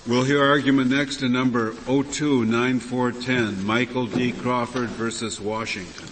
We'll hear argument next in number 029410, Michael D. Crawford versus Washington.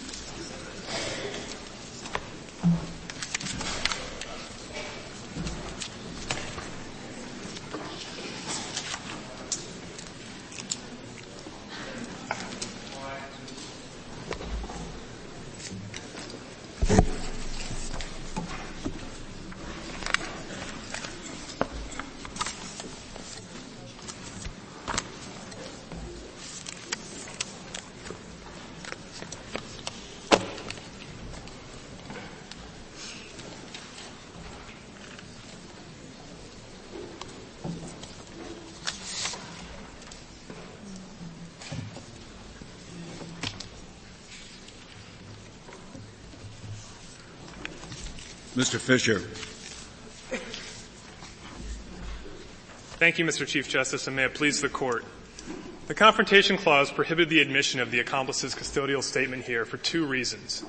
Mr. Fisher. Thank you, Mr. Chief Justice, and may it please the Court. The Confrontation Clause prohibited the admission of the accomplice's custodial statement here for two reasons.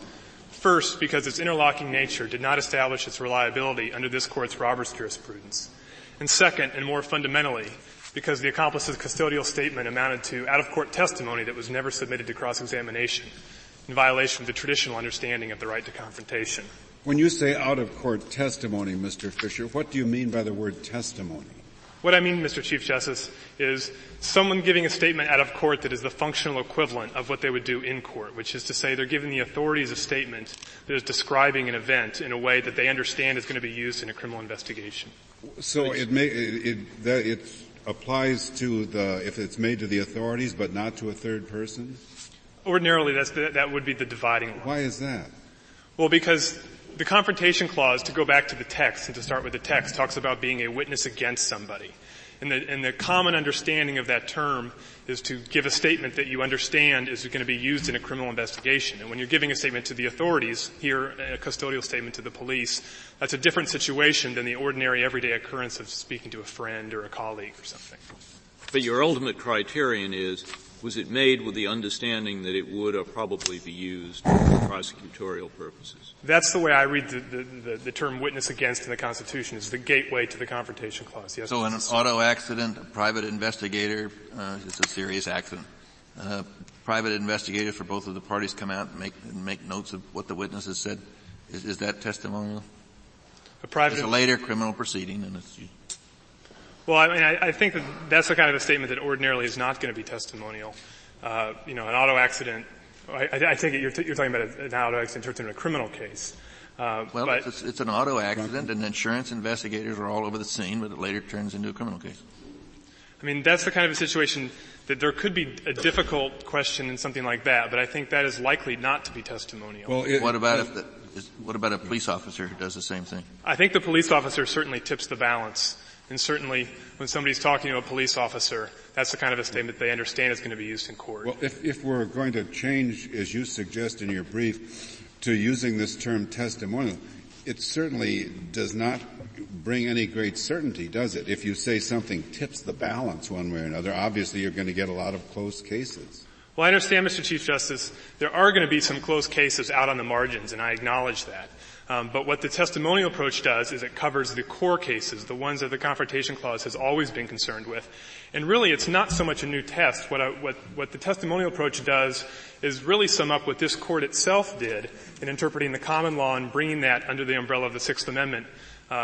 First, because its interlocking nature did not establish its reliability under this Court's Roberts jurisprudence. And second, and more fundamentally, because the accomplice's custodial statement amounted to out-of-court testimony that was never submitted to cross-examination, in violation of the traditional understanding of the right to confrontation. When you say out-of-court testimony, Mr. Fisher, what do you mean by the word testimony? What I mean, Mr. Chief Justice, is someone giving a statement out of court that is the functional equivalent of what they would do in court, which is to say they're giving the authorities a statement that is describing an event in a way that they understand is going to be used in a criminal investigation. So it applies to if it's made to the authorities but not to a third person? Ordinarily, that would be the dividing line. Why is that? Well, because the Confrontation Clause, to go back to the text and to start with the text, talks about being a witness against somebody. And the common understanding of that term is to give a statement that you understand is going to be used in a criminal investigation. And when you're giving a statement to the authorities, here a custodial statement to the police, that's a different situation than the ordinary everyday occurrence of speaking to a friend or a colleague or something. But your ultimate criterion is, was it made with the understanding that it would probably be used for prosecutorial purposes? That's the way I read the term witness against in the Constitution, is the gateway to the Confrontation Clause. Yes. So in an auto accident, a private investigator, it's a serious accident. Private investigators for both of the parties come out and make notes of what the witness has said. Is that testimonial? It's a later criminal proceeding, and it's. Well, I mean, I think that's the kind of a statement that ordinarily is not going to be testimonial. An auto accident, I take it you're talking about an auto accident turns into a criminal case. It's an auto accident, and insurance investigators are all over the scene, but it later turns into a criminal case. I mean, that's the kind of a situation that there could be a difficult question in something like that, but I think that is likely not to be testimonial. Well, what about a police officer who does the same thing? I think the police officer certainly tips the balance. And certainly, when somebody's talking to a police officer, that's the kind of a statement they understand is going to be used in court. Well, if we're going to change, as you suggest in your brief, to using this term testimonial, it certainly does not bring any great certainty, does it? If you say something tips the balance one way or another, obviously you're going to get a lot of close cases. Well, I understand, Mr. Chief Justice, there are going to be some close cases out on the margins, and I acknowledge that. But what the testimonial approach does is it covers the core cases, the ones that the Confrontation Clause has always been concerned with. And really, it's not so much a new test. What the testimonial approach does is really sum up what this Court itself did in interpreting the common law and bringing that under the umbrella of the Sixth Amendment,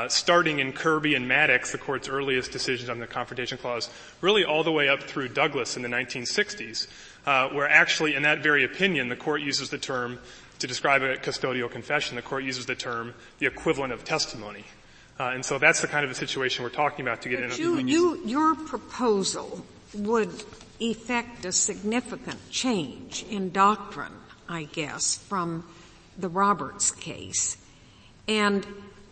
starting in Kirby and Maddox, the Court's earliest decisions on the Confrontation Clause, really all the way up through Douglas in the 1960s, where actually in that very opinion, the Court uses the term to describe a custodial confession, the Court uses the term the equivalent of testimony. And so that's the kind of a situation we're talking about to get in. Your proposal would effect a significant change in doctrine, I guess, from the Roberts case. And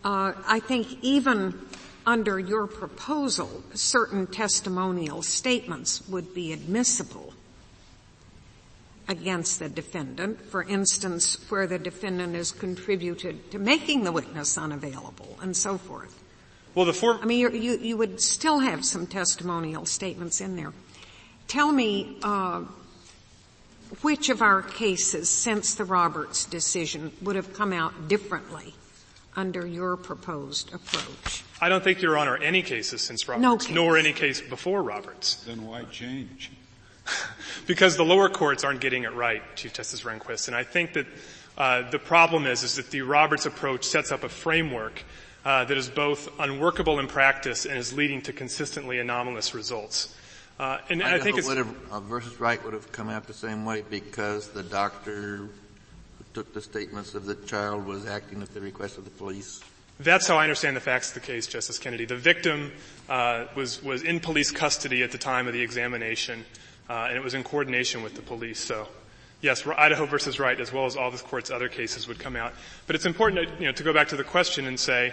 I think even under your proposal, certain testimonial statements would be admissible against the defendant, for instance, where the defendant has contributed to making the witness unavailable and so forth. Well, you would still have some testimonial statements in there. Tell me, which of our cases since the Roberts decision would have come out differently under your proposed approach? I don't think, Your Honor, any cases since Roberts, No case. nor any case before Roberts. Then why change? Because the lower courts aren't getting it right, Chief Justice Rehnquist. And I think that the problem is that the Roberts approach sets up a framework that is both unworkable in practice and is leading to consistently anomalous results. And I think versus Wright would have come out the same way because the doctor who took the statements of the child was acting at the request of the police. That's how I understand the facts of the case, Justice Kennedy. The victim was in police custody at the time of the examination, and it was in coordination with the police. So, yes, Idaho versus Wright, as well as all this court's other cases, would come out. But it's important to go back to the question and say,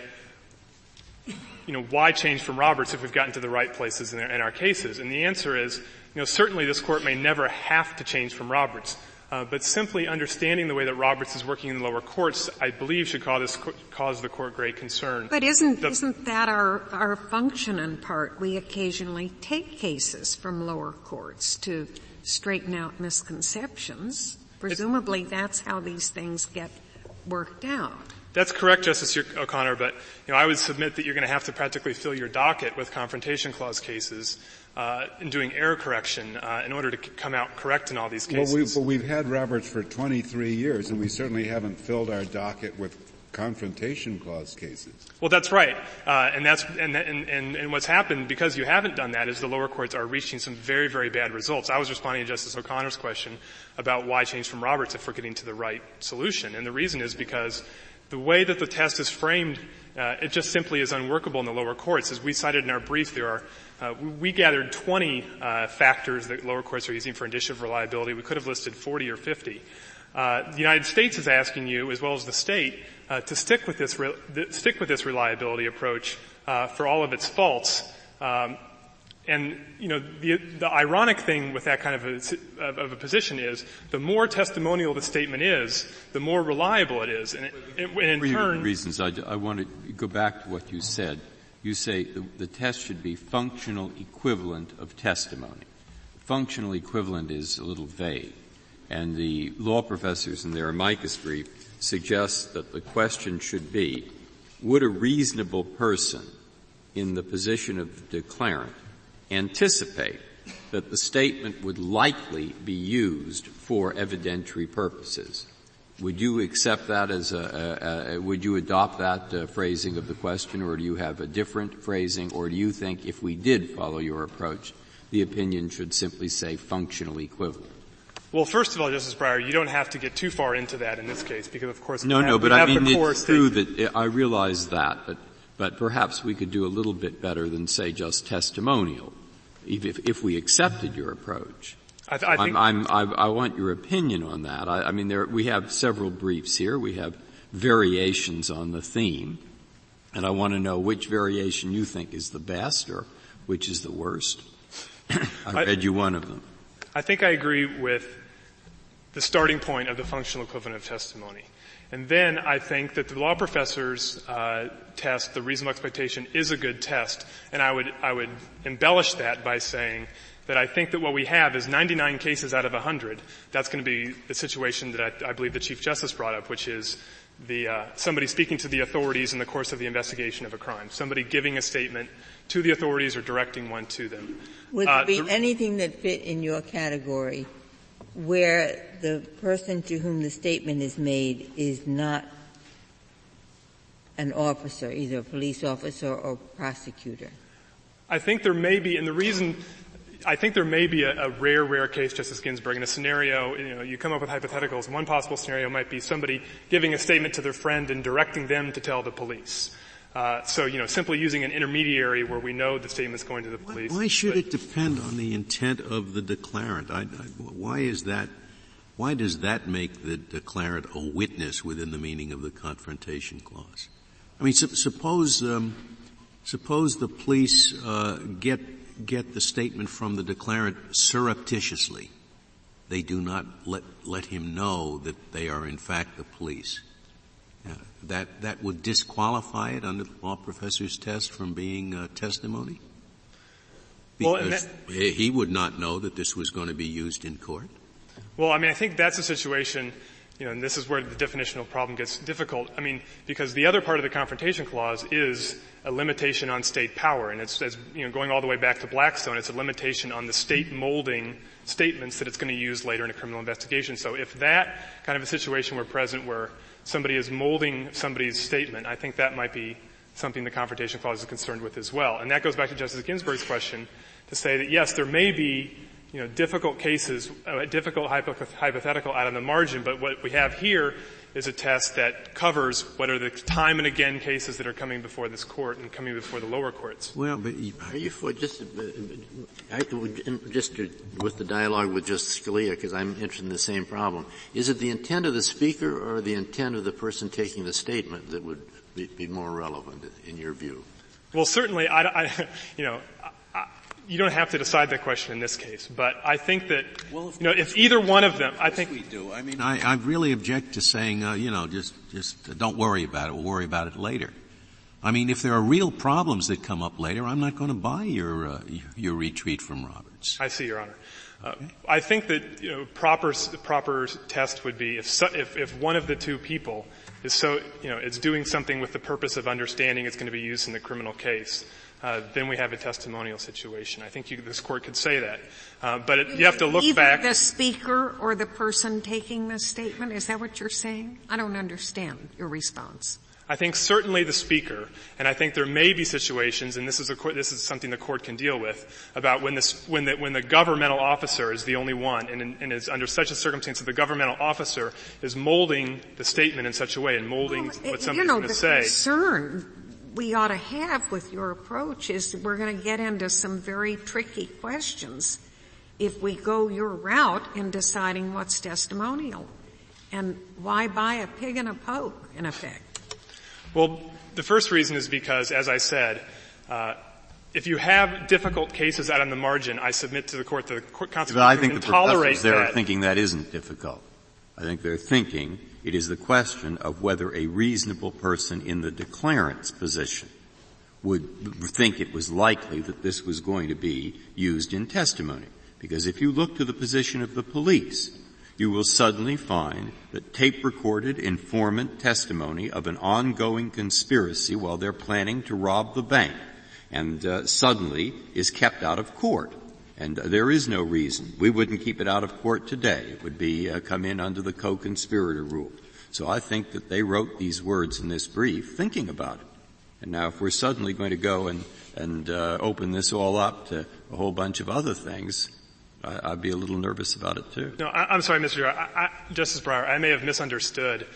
why change from Roberts if we've gotten to the right places in our cases? And the answer is, certainly this court may never have to change from Roberts. But simply understanding the way that Roberts is working in the lower courts, I believe, should cause the court great concern. But isn't that our function in part? We occasionally take cases from lower courts to straighten out misconceptions. Presumably that's how these things get worked out. That's correct, Justice O'Connor, but I would submit that you're going to have to practically fill your docket with Confrontation Clause cases in doing error correction in order to come out correct in all these cases. Well, we've had Roberts for 23 years, and we certainly haven't filled our docket with Confrontation Clause cases. Well, that's right, and what's happened because you haven't done that is the lower courts are reaching some very, very bad results. I was responding to Justice O'Connor's question about why change from Roberts if we're getting to the right solution, and the reason is because the way that the test is framed, it just simply is unworkable in the lower courts. As we cited in our brief, we gathered 20 factors that lower courts are using for indicia of reliability. We could have listed 40 or 50. The United States is asking you, as well as the state, to stick with this reliability approach for all of its faults. And the ironic thing with that kind of a position is the more testimonial the statement is, the more reliable it is, and in turn. Reasons I want to go back to what you said. You say the test should be functional equivalent of testimony. Functional equivalent is a little vague, and the law professors in their amicus brief suggest that the question should be: would a reasonable person in the position of the declarant anticipate that the statement would likely be used for evidentiary purposes? Would you accept that as would you adopt that phrasing of the question, or do you have a different phrasing, or do you think if we did follow your approach, the opinion should simply say functional equivalent? Well, first of all, Justice Breyer, you don't have to get too far into that in this case, because of course but I mean it's true that I realize that, but perhaps we could do a little bit better than say just testimonial, if we accepted your approach. I want your opinion on that. I mean, we have several briefs here. We have variations on the theme, and I want to know which variation you think is the best or which is the worst. I read you one of them. I think I agree with the starting point of the functional equivalent of testimony. And then I think that the law professor's test, the reasonable expectation, is a good test. And I would embellish that by saying that I think that what we have is 99 cases out of 100. That's going to be the situation that I believe the Chief Justice brought up, which is somebody speaking to the authorities in the course of the investigation of a crime, somebody giving a statement to the authorities or directing one to them. Would there be anything that fit in your category where the person to whom the statement is made is not an officer, either a police officer or prosecutor? I think there may be, and the reason I think there may be a rare case, Justice Ginsburg, in a scenario, you come up with hypotheticals. One possible scenario might be somebody giving a statement to their friend and directing them to tell the police. Simply using an intermediary where we know the statement's going to the police. Why should it depend on the intent of the declarant? Why is that? Why does that make the declarant a witness within the meaning of the Confrontation Clause? I mean, suppose the police get the statement from the declarant surreptitiously. They do not let him know that they are in fact the police. That would disqualify it under the law professor's test from being testimony? Because he would not know that this was going to be used in court. Well, I mean, I think that's a situation. and this is where the definitional problem gets difficult. I mean, because the other part of the Confrontation Clause is a limitation on state power, and it's going all the way back to Blackstone, it's a limitation on the state molding statements that it's going to use later in a criminal investigation. So if that kind of a situation were present where somebody is molding somebody's statement, I think that might be something the Confrontation Clause is concerned with as well. And that goes back to Justice Ginsburg's question to say that, yes, there may be difficult cases, difficult hypothetical out on the margin, but what we have here is a test that covers what are the time and again cases that are coming before this court and coming before the lower courts. Well, but are you for just with the dialogue with Justice Scalia, because I'm interested in the same problem. Is it the intent of the speaker or the intent of the person taking the statement that would be more relevant in your view? Well, certainly, you don't have to decide that question in this case, but I think that, if either one of them, I think we do. I mean, I really object to saying, just don't worry about it. We'll worry about it later. I mean, if there are real problems that come up later, I'm not going to buy your retreat from Roberts. I see, Your Honor. Okay. I think that the proper test would be if one of the two people is it's doing something with the purpose of understanding it's going to be used in the criminal case. Then we have a testimonial situation. I think this court could say that. But you have to look back. Either the speaker or the person taking the statement? Is that what you're saying? I don't understand your response. I think certainly the speaker, and I think there may be situations, and this is something the court can deal with, about when the governmental officer is the only one, and is under such a circumstance that the governmental officer is molding the statement in such a way and molding what somebody's going to say. The concern we ought to have with your approach is that we're going to get into some very tricky questions if we go your route in deciding what's testimonial. And why buy a pig in a poke, in effect? Well, the first reason is because, as I said, if you have difficult cases out on the margin, I submit to the court that the Constitution but I think can the tolerate professors there that. are thinking that isn't difficult. I think they're thinking it is the question of whether a reasonable person in the declarant's position would think it was likely that this was going to be used in testimony. Because if you look to the position of the police, you will suddenly find that tape-recorded informant testimony of an ongoing conspiracy while they're planning to rob the bank and suddenly is kept out of court. And there is no reason. We wouldn't keep it out of court today. It would be come in under the co-conspirator rule. So I think that they wrote these words in this brief thinking about it. And now if we're suddenly going to go and open this all up to a whole bunch of other things, I'd be a little nervous about it too. No, I'm sorry, Mr. Chair. Justice Breyer, I may have misunderstood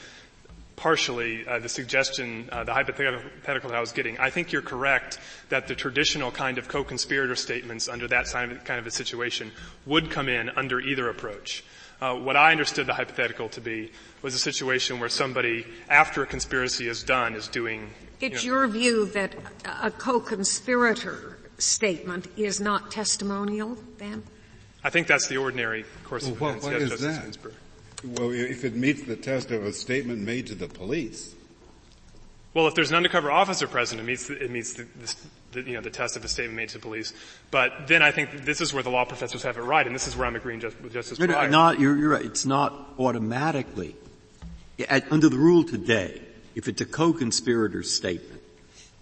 partially the suggestion, the hypothetical that I was getting. I think you're correct that the traditional kind of co-conspirator statements under that kind of a situation would come in under either approach. What I understood the hypothetical to be was a situation where somebody, after a conspiracy is done, is doing... It's your view that a co-conspirator statement is not testimonial, then? I think that's the ordinary course of events. What is that? Ginsburg. Well, if it meets the test of a statement made to the police. Well, if there's an undercover officer present, it meets the test of a statement made to the police. But then I think this is where the law professors have it right, and this is where I'm agreeing with Justice Breyer. You're right. It's not automatically. Under the rule today, if it's a co-conspirator statement,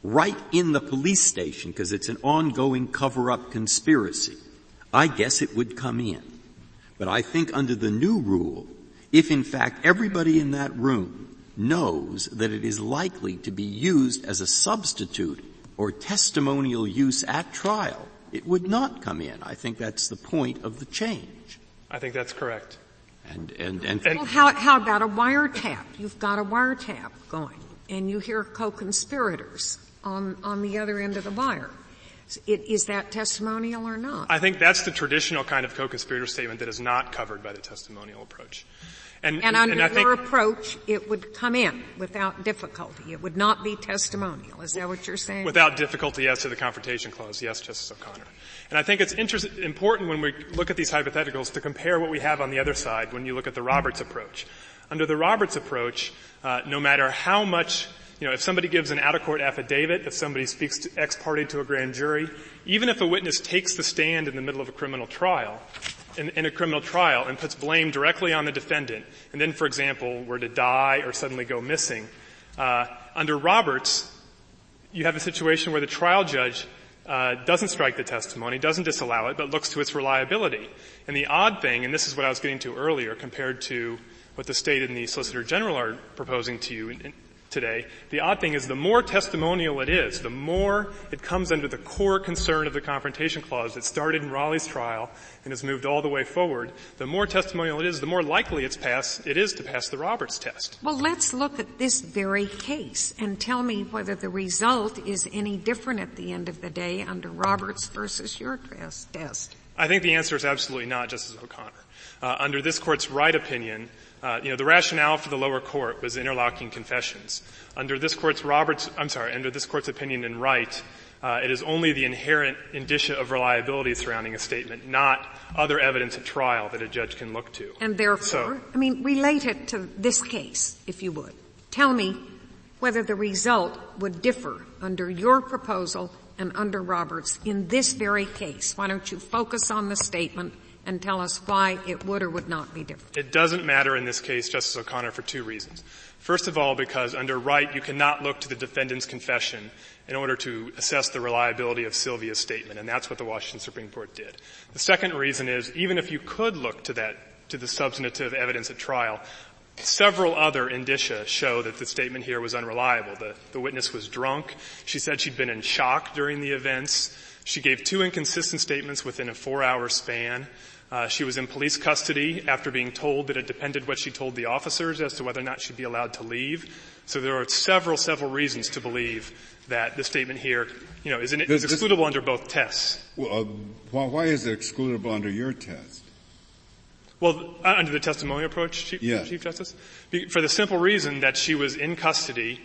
right in the police station, because it's an ongoing cover-up conspiracy, I guess it would come in. But I think under the new rule, if in fact everybody in that room knows that it is likely to be used as a substitute or testimonial use at trial, it would not come in. I think that's the point of the change. I think that's correct. Well, how about a wiretap? You've got a wiretap going, and you hear co-conspirators on the other end of the wire. Is that testimonial or not? I think that's the traditional kind of co-conspirator statement that is not covered by the testimonial approach. And under your approach, it would come in without difficulty. It would not be testimonial. Is that what you're saying? Without difficulty as to the Confrontation Clause, yes, Justice O'Connor. And I think it's important when we look at these hypotheticals to compare what we have on the other side when you look at the Roberts approach. Under the Roberts approach, no matter how much, if somebody gives an out-of-court affidavit, if somebody speaks ex parte to a grand jury, even if a witness takes the stand in the middle of a criminal trial, in a criminal trial and puts blame directly on the defendant, and then, for example, were to die or suddenly go missing, under Roberts, you have a situation where the trial judge doesn't strike the testimony, doesn't disallow it, but looks to its reliability. And the odd thing, and this is what I was getting to earlier compared to what the State and the Solicitor General are proposing to you today, the odd thing is the more testimonial it is, the more it comes under the core concern of the Confrontation Clause that started in Raleigh's trial and has moved all the way forward. The more testimonial it is, the more likely it is to pass the Roberts test. Well, let's look at this very case and tell me whether the result is any different at the end of the day under Roberts versus your test. I think the answer is absolutely not, Justice O'Connor. Under this Court's Wright opinion, the rationale for the lower court was interlocking confessions. Under this Court's opinion in Wright, it is only the inherent indicia of reliability surrounding a statement, not other evidence at trial that a judge can look to. And therefore, relate it to this case, if you would. Tell me whether the result would differ under your proposal and under Roberts in this very case. Why don't you focus on the statement and tell us why it would or would not be different? It doesn't matter in this case, Justice O'Connor, for two reasons. First of all, because under Wright, you cannot look to the defendant's confession in order to assess the reliability of Sylvia's statement, and that's what the Washington Supreme Court did. The second reason is, even if you could look to the substantive evidence at trial, several other indicia show that the statement here was unreliable. The witness was drunk. She said she'd been in shock during the events. She gave two inconsistent statements within a 4-hour span. She was in police custody after being told that it depended what she told the officers as to whether or not she'd be allowed to leave. So there are several reasons to believe that the statement here, is excludable under both tests. Well, why is it excludable under your test? Well, under the testimonial approach, Chief Justice? For the simple reason that she was in custody,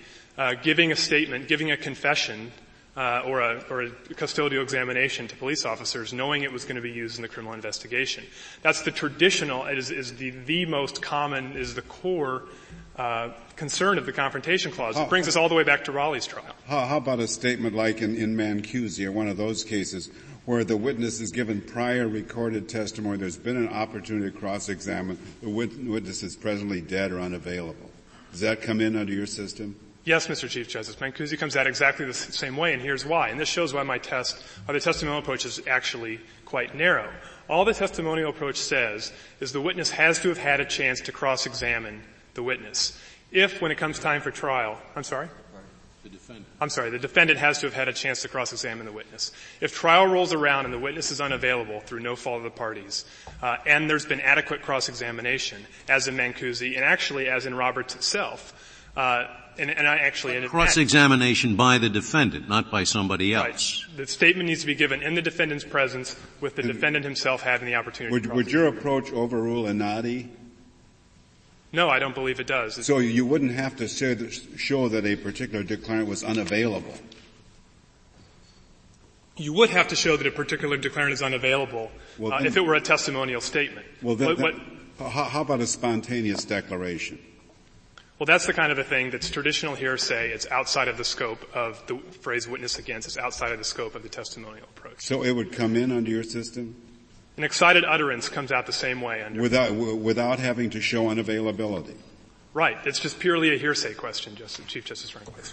giving a statement, giving a confession, or a custodial examination to police officers, knowing it was going to be used in the criminal investigation. That's the traditional, is the most common, is the core concern of the Confrontation Clause. It brings us all the way back to Raleigh's trial. How about a statement like in Mancusi, or one of those cases, where the witness is given prior recorded testimony, there's been an opportunity to cross-examine, the witness is presently dead or unavailable. Does that come in under your system? Yes, Mr. Chief Justice. Mancusi comes out exactly the same way, and here's why. And this shows why the testimonial approach is actually quite narrow. All the testimonial approach says is the witness has to have had a chance to cross-examine the witness. If, when it comes time for trial, the defendant has to have had a chance to cross-examine the witness. If trial rolls around and the witness is unavailable through no fault of the parties, and there's been adequate cross-examination, as in Mancusi, and actually as in Roberts itself, cross-examination by the defendant, not by somebody else. Right. The statement needs to be given in the defendant's presence, with the defendant himself having the opportunity. Would your approach overrule Inati? No, I don't believe it does. So you wouldn't have to show that a particular declarant was unavailable. You would have to show that a particular declarant is unavailable if it were a testimonial statement. Well, how about a spontaneous declaration? Well, that's the kind of a thing that's traditional hearsay. It's outside of the scope of the phrase witness against. It's outside of the scope of the testimonial approach. So it would come in under your system? An excited utterance comes out the same way under. Without having to show unavailability? Right. It's just purely a hearsay question, Chief Justice Rehnquist.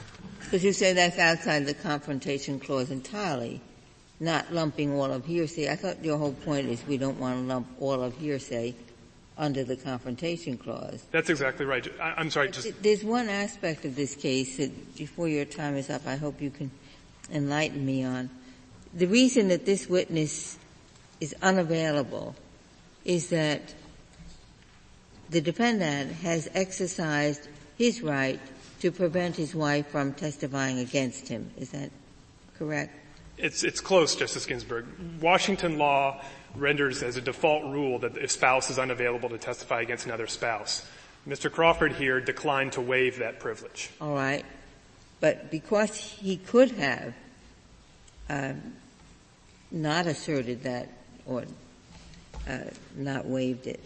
But you say that's outside the Confrontation Clause entirely, not lumping all of hearsay. I thought your whole point is we don't want to lump all of hearsay under the Confrontation Clause. That's exactly right. I'm sorry. There's one aspect of this case that, before your time is up, I hope you can enlighten me on. The reason that this witness is unavailable is that the defendant has exercised his right to prevent his wife from testifying against him. Is that correct? It's close, Justice Ginsburg. Washington law renders as a default rule that if spouse is unavailable to testify against another spouse. Mr. Crawford here declined to waive that privilege. All right. But because he could have not asserted that or not waived it,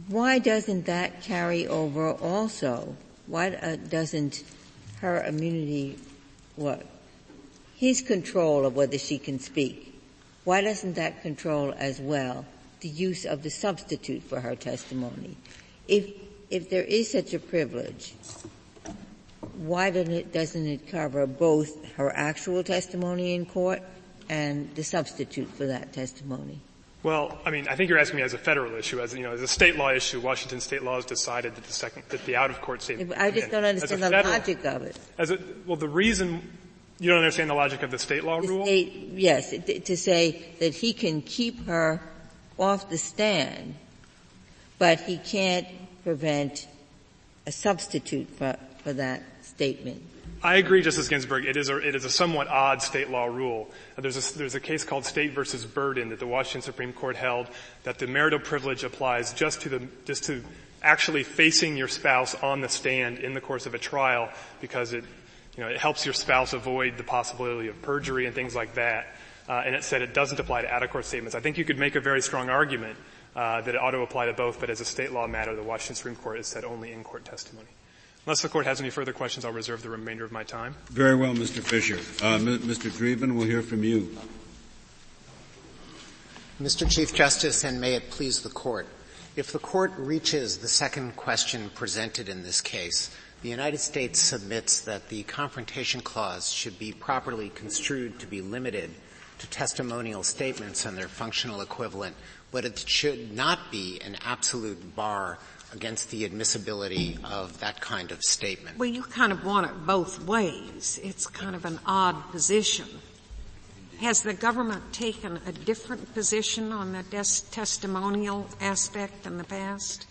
why doesn't that carry over also? Why doesn't her immunity, his control of whether she can speak, why doesn't that control as well the use of the substitute for her testimony. If there is such a privilege, why doesn't it cover both her actual testimony in court and the substitute for that testimony? Well, I mean, I think you're asking me as a federal issue, as a state law issue. Washington state law has decided that the out-of-court statement. I just don't understand the logic of it. The reason you don't understand the logic of the state law rule? Yes, to say that he can keep her off the stand, but he can't prevent a substitute for that statement. I agree, Justice Ginsburg. It is a somewhat odd state law rule. There's a case called State versus Burden that the Washington Supreme Court held that the marital privilege applies just to actually facing your spouse on the stand in the course of a trial, because it helps your spouse avoid the possibility of perjury and things like that. And it said it doesn't apply to out-of-court statements. I think you could make a very strong argument that it ought to apply to both, but as a state law matter, the Washington Supreme Court has said only in-court testimony. Unless the Court has any further questions, I'll reserve the remainder of my time. Very well, Mr. Fisher. Mr. Dreeben, we'll hear from you. Mr. Chief Justice, and may it please the Court, if the Court reaches the second question presented in this case, the United States submits that the Confrontation Clause should be properly construed to be limited to testimonial statements and their functional equivalent, but it should not be an absolute bar against the admissibility of that kind of statement. Well, you kind of want it both ways. It's kind of an odd position. Has the government taken a different position on the testimonial aspect in the past?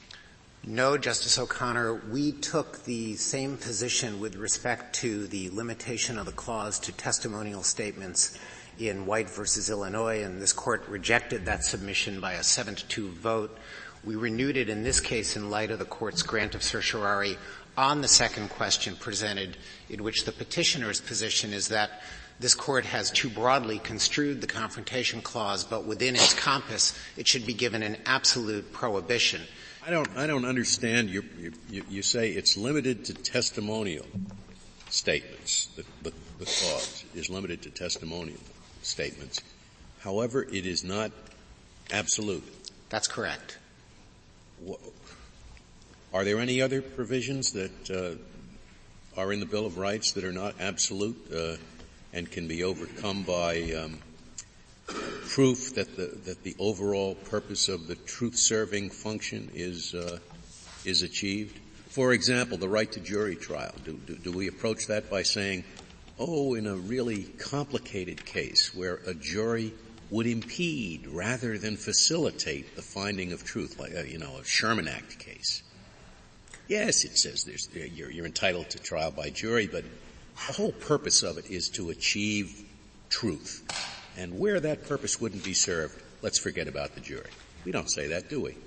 No, Justice O'Connor. We took the same position with respect to the limitation of the clause to testimonial statements in White versus Illinois, and this Court rejected that submission by a 7-2 vote. We renewed it in this case in light of the Court's grant of certiorari on the second question presented, in which the petitioner's position is that this Court has too broadly construed the Confrontation Clause, but within its compass, it should be given an absolute prohibition. I don't understand. You say it's limited to testimonial statements. The clause is limited to testimonial statements. However, it is not absolute. That's correct. Are there any other provisions that are in the Bill of Rights that are not absolute and can be overcome by proof that the overall purpose of the truth-serving function is achieved? For example, the right to jury trial. Do we approach that by saying, in a really complicated case where a jury would impede rather than facilitate the finding of truth, like a Sherman Act case? Yes, it says you're entitled to trial by jury, but the whole purpose of it is to achieve truth. And where that purpose wouldn't be served, let's forget about the jury. We don't say that, do we?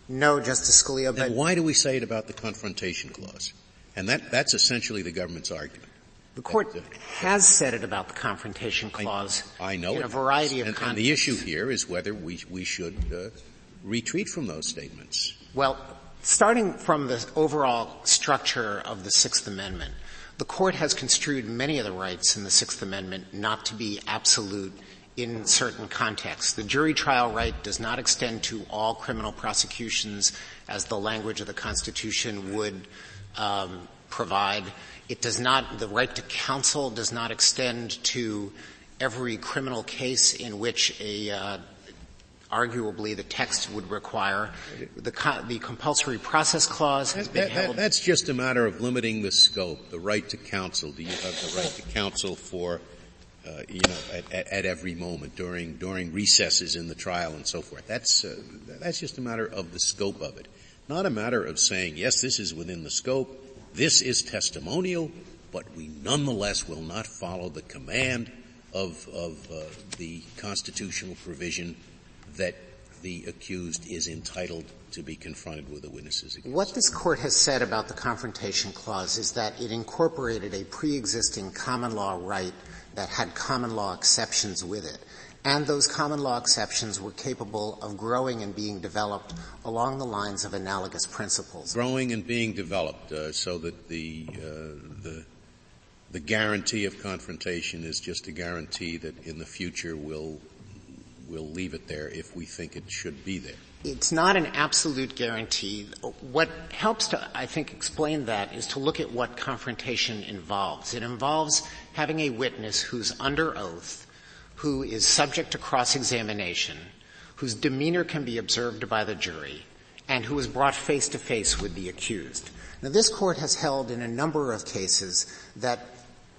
No, Justice Scalia. Then why do we say it about the Confrontation Clause? And that's essentially the government's argument. The Court has said it about the Confrontation Clause I know in a variety of contexts. And the issue here is whether we should retreat from those statements. Well, starting from the overall structure of the Sixth Amendment, the Court has construed many of the rights in the Sixth Amendment not to be absolute in certain contexts. The jury trial right does not extend to all criminal prosecutions as the language of the Constitution would provide. It does not — the right to counsel does not extend to every criminal case in which arguably the text would require. The compulsory process clause has been held. That's just a matter of limiting the scope, the right to counsel. Do you have the right to counsel for, at every moment during recesses in the trial and so forth? That's just a matter of the scope of it. Not a matter of saying, yes, this is within the scope, this is testimonial, but we nonetheless will not follow the command of the constitutional provision that the accused is entitled to be confronted with the witnesses against. What this Court has said about the Confrontation Clause is that it incorporated a pre-existing common law right that had common law exceptions with it. And those common law exceptions were capable of growing and being developed along the lines of analogous principles. Growing and being developed, so that the guarantee of confrontation is just a guarantee that in the future will we'll leave it there if we think it should be there. It's not an absolute guarantee. What helps to, I think, explain that is to look at what confrontation involves. It involves having a witness who's under oath, who is subject to cross-examination, whose demeanor can be observed by the jury, and who is brought face to face with the accused. Now, this Court has held in a number of cases that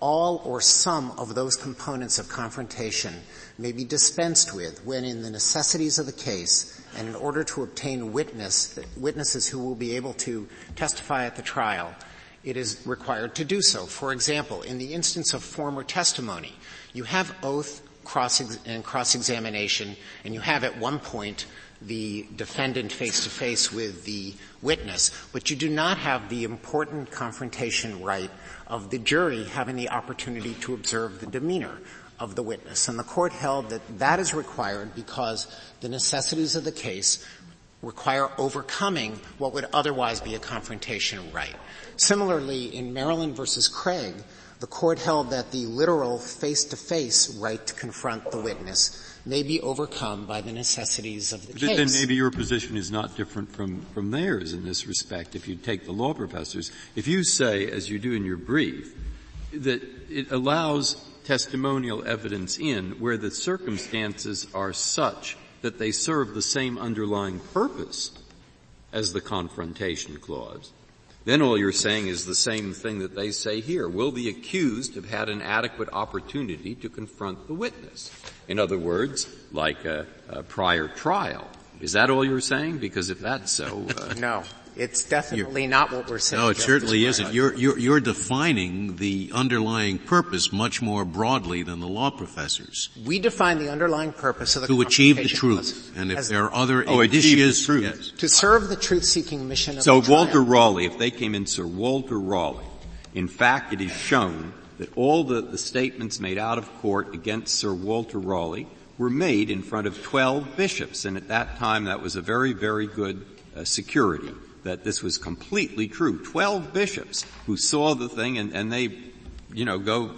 all or some of those components of confrontation may be dispensed with when, in the necessities of the case and in order to obtain witnesses who will be able to testify at the trial, it is required to do so. For example, in the instance of former testimony, you have oath and cross-examination, and you have at one point the defendant face-to-face with the witness, but you do not have the important confrontation right of the jury having the opportunity to observe the demeanor of the witness. And the Court held that that is required because the necessities of the case require overcoming what would otherwise be a confrontation right. Similarly, in Maryland versus Craig, the Court held that the literal face-to-face right to confront the witness may be overcome by the necessities of the case. Then maybe your position is not different from theirs in this respect. If you take the law professors, if you say, as you do in your brief, that it allows testimonial evidence in where the circumstances are such that they serve the same underlying purpose as the confrontation clause, then all you're saying is the same thing that they say here. Will the accused have had an adequate opportunity to confront the witness? In other words, like a prior trial. Is that all you're saying? Because if that's so, no, it's definitely not what we're saying. No, it certainly isn't. You're defining the underlying purpose much more broadly than the law professors. We define the underlying purpose of the to achieve the truth, and if there are other issues, to serve the truth-seeking mission of so the trial. Walter Raleigh, if they came in, Sir Walter Raleigh, in fact, it is shown that all the statements made out of court against Sir Walter Raleigh were made in front of 12 bishops, and at that time that was a very, very good security that this was completely true. 12 bishops who saw the thing and they,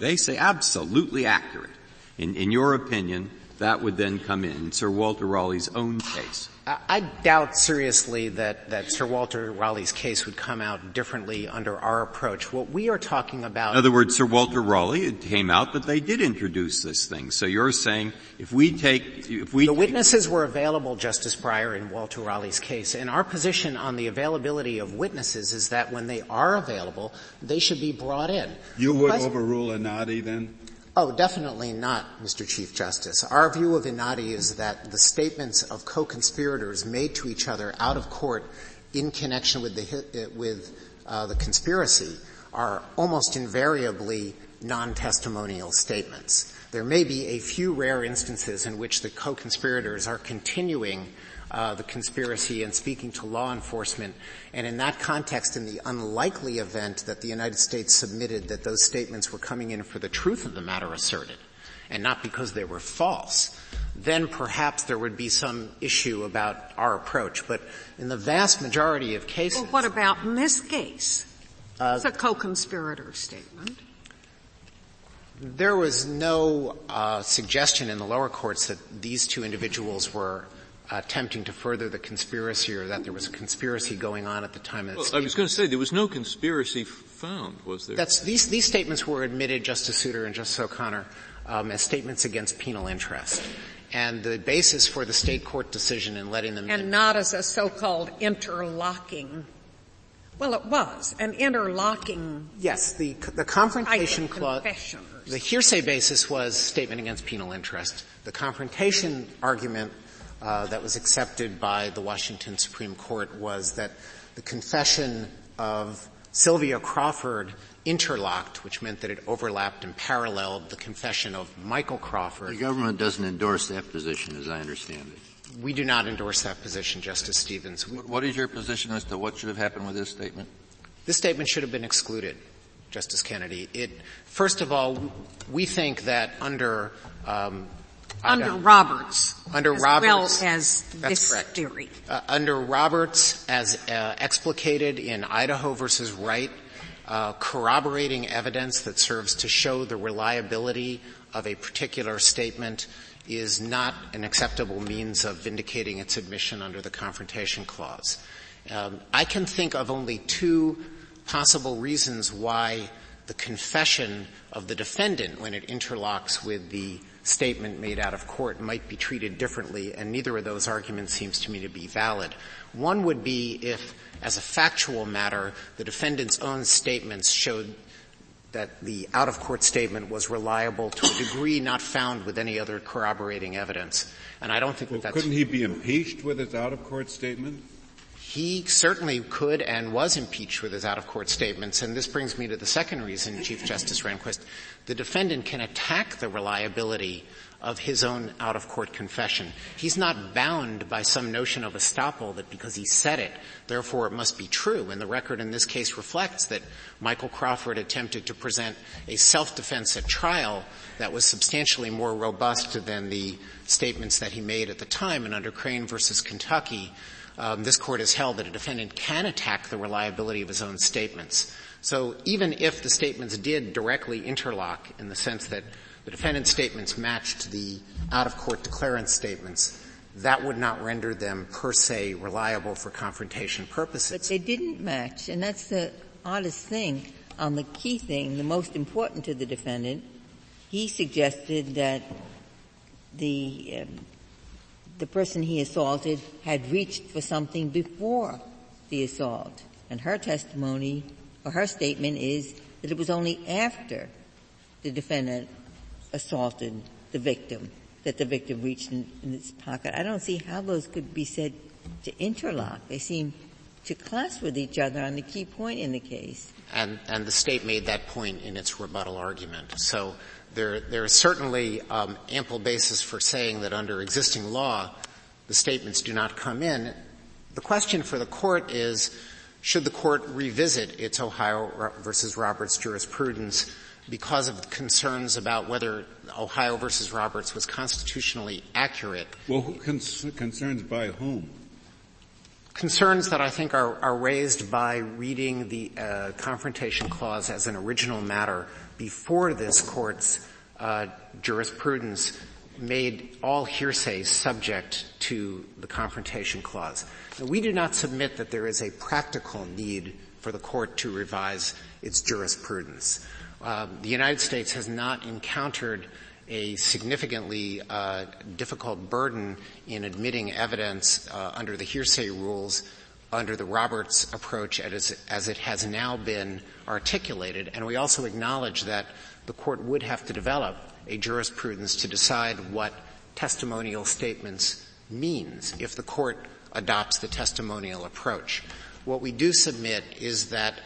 they say absolutely accurate. In your opinion, that would then come in Sir Walter Raleigh's own case. I doubt seriously that Sir Walter Raleigh's case would come out differently under our approach. What we are talking about... In other words, Sir Walter Raleigh, it came out that they did introduce this thing. So you're saying the witnesses were available, Justice Breyer, in Walter Raleigh's case. And our position on the availability of witnesses is that when they are available, they should be brought in. You would overrule Inati then? Oh, definitely not, Mr. Chief Justice. Our view of Inati is that the statements of co-conspirators made to each other out of court in connection with the conspiracy are almost invariably non-testimonial statements. There may be a few rare instances in which the co-conspirators are continuing the conspiracy and speaking to law enforcement, and in that context, in the unlikely event that the United States submitted that those statements were coming in for the truth of the matter asserted, and not because they were false, then perhaps there would be some issue about our approach. But in the vast majority of cases... Well, what about in this case? It's a co-conspirator statement. There was no suggestion in the lower courts that these two individuals were attempting to further the conspiracy or that there was a conspiracy going on at the time of the statement. I was going to say, there was no conspiracy found, was there? These statements were admitted, Justice Souter and Justice O'Connor, as statements against penal interest. And the basis for the state court decision in letting them and not as a so-called interlocking. Well, it was an interlocking. Yes, the confrontation clause. The hearsay basis was statement against penal interest. The confrontation argument that was accepted by the Washington Supreme Court was that the confession of Sylvia Crawford interlocked, which meant that it overlapped and paralleled the confession of Michael Crawford. The government doesn't endorse that position, as I understand it. We do not endorse that position, Justice Stevens. What is your position as to what should have happened with this statement? This statement should have been excluded, Justice Kennedy. First of all, we think that under Roberts, well as this correct. Theory. Under Roberts, as explicated in Idaho versus Wright, corroborating evidence that serves to show the reliability of a particular statement is not an acceptable means of vindicating its admission under the Confrontation Clause. I can think of only two possible reasons why the confession of the defendant, when it interlocks with the statement made out of court, might be treated differently, and neither of those arguments seems to me to be valid. One would be if, as a factual matter, the defendant's own statements showed that the out-of-court statement was reliable to a degree not found with any other corroborating evidence. And I don't think that's... Couldn't he be impeached with his out-of-court statement? He certainly could and was impeached with his out-of-court statements, and this brings me to the second reason, Chief Justice Rehnquist. The defendant can attack the reliability of his own out-of-court confession. He's not bound by some notion of estoppel that because he said it, therefore it must be true. And the record in this case reflects that Michael Crawford attempted to present a self-defense at trial that was substantially more robust than the statements that he made at the time. And under Crane versus Kentucky, this court has held that a defendant can attack the reliability of his own statements. So even if the statements did directly interlock in the sense that the defendant's statements matched the out-of-court declarant statements, that would not render them per se reliable for confrontation purposes. But they didn't match, and that's the oddest thing. On the key thing, the most important to the defendant, he suggested that the person he assaulted had reached for something before the assault. And her testimony, or her statement is that it was only after the defendant assaulted the victim that the victim reached in his pocket. I don't see how those could be said to interlock. They seem to clash with each other on the key point in the case. And the State made that point in its rebuttal argument. So there is certainly ample basis for saying that under existing law, the statements do not come in. The question for the Court is, should the Court revisit its Ohio versus Roberts jurisprudence because of concerns about whether Ohio versus Roberts was constitutionally accurate? Well, concerns by whom? Concerns that I think are raised by reading the Confrontation Clause as an original matter before this Court's jurisprudence made all hearsay subject to the Confrontation Clause. Now, we do not submit that there is a practical need for the Court to revise its jurisprudence. The United States has not encountered a significantly difficult burden in admitting evidence under the hearsay rules under the Roberts approach as it has now been articulated. And we also acknowledge that the Court would have to develop a jurisprudence to decide what testimonial statements means if the Court adopts the testimonial approach. What we do submit is that